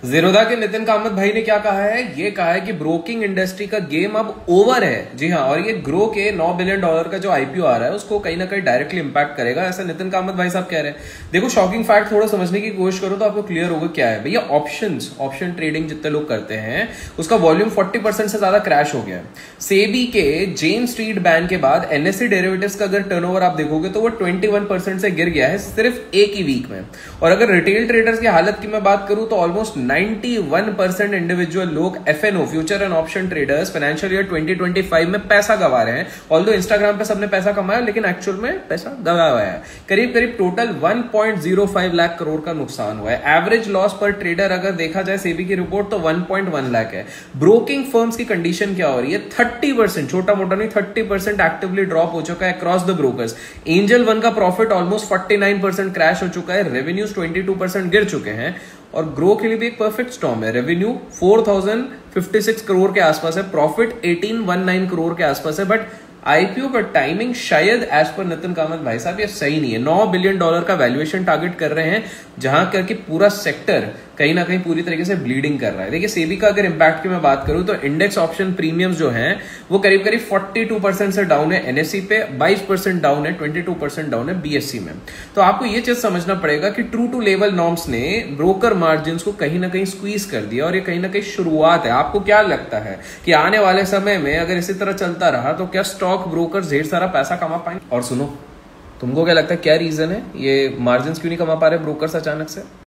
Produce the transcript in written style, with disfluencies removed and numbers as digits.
ज़ीरोधा के नितिन कामत भाई ने क्या कहा है? ये कहा है कि ब्रोकिंग इंडस्ट्री का गेम अब ओवर है। जी हाँ, और ये ग्रो के $9 बिलियन का जो आईपीओ आ रहा है उसको कहीं ना कहीं डायरेक्टली इंपैक्ट करेगा, ऐसा नितिन कामत भाई साहब कह रहे हैं। देखो, शॉकिंग फैक्ट थोड़ा समझने की कोशिश करो तो आपको क्लियर होगा क्या है। भैया, ऑप्शन ट्रेडिंग जितने लोग करते हैं उसका वॉल्यूम 40% से ज्यादा क्रैश हो गया है। सेबी के जेन स्ट्रीट बैन के बाद एनएससी डेरिवेटिव्स का अगर टर्नओवर आप देखोगे तो वो 21% से गिर गया है सिर्फ एक ही वीक में। और अगर रिटेल ट्रेडर्स की हालत की मैं बात करूं तो ऑलमोस्ट 91% इंडिविजुअल लोग FNO future and option traders financial year 2025 में पैसा गवा रहे हैं। ऑल्दो इंस्टाग्राम पे सबने पैसा कमाया लेकिन एक्चुअल में पैसा गवा हुआ है। करीब करीब टोटल 1.05 लाख करोड़ का नुकसान हुआ है। एवरेज लॉस पर ट्रेडर अगर देखा जाए सेबी की रिपोर्ट तो 1.1 लाख है। ब्रोकिंग फर्म्स की कंडीशन क्या हो रही है? 30%, छोटा मोटा नहीं, 30% एक्टिवली ड्रॉप हो चुका है across the brokers. Angel one का प्रॉफिट ऑलमोस्ट 49% क्रैश हो चुका है। रेवेन्यूज 22% गिर चुके हैं। और ग्रो के लिए भी एक परफेक्ट स्टॉर्म है। रेवेन्यू 4056 करोड़ के आसपास है, प्रॉफिट 1819 करोड़ के आसपास है। बट आईपीओ का टाइमिंग शायद एज पर नितिन कामत भाई साहब ये सही नहीं है। $9 बिलियन का वैल्यूएशन टारगेट कर रहे हैं, जहां करके पूरा सेक्टर कहीं ना कहीं पूरी तरीके से ब्लीडिंग कर रहा है। देखिए, सेबी का अगर इंपैक्ट की मैं बात करूं तो इंडेक्स ऑप्शन प्रीमियम्स जो हैं वो करीब करीब 42% से डाउन है एनएससी पे, 22% डाउन है, 22% डाउन है बीएससी में। तो आपको ये चीज समझना पड़ेगा कि ट्रू टू लेवल नॉर्म्स ने ब्रोकर मार्जिन को कहीं ना कहीं स्क्वीज कर दिया और ये कहीं ना कहीं शुरुआत है। आपको क्या लगता है कि आने वाले समय में अगर इसी तरह चलता रहा तो क्या स्टॉक ब्रोकर ढेर सारा पैसा कमा पाएंगे? और सुनो, तुमको क्या लगता है क्या रीजन है ये मार्जिन क्यों नहीं कमा पा रहे ब्रोकर्स अचानक से?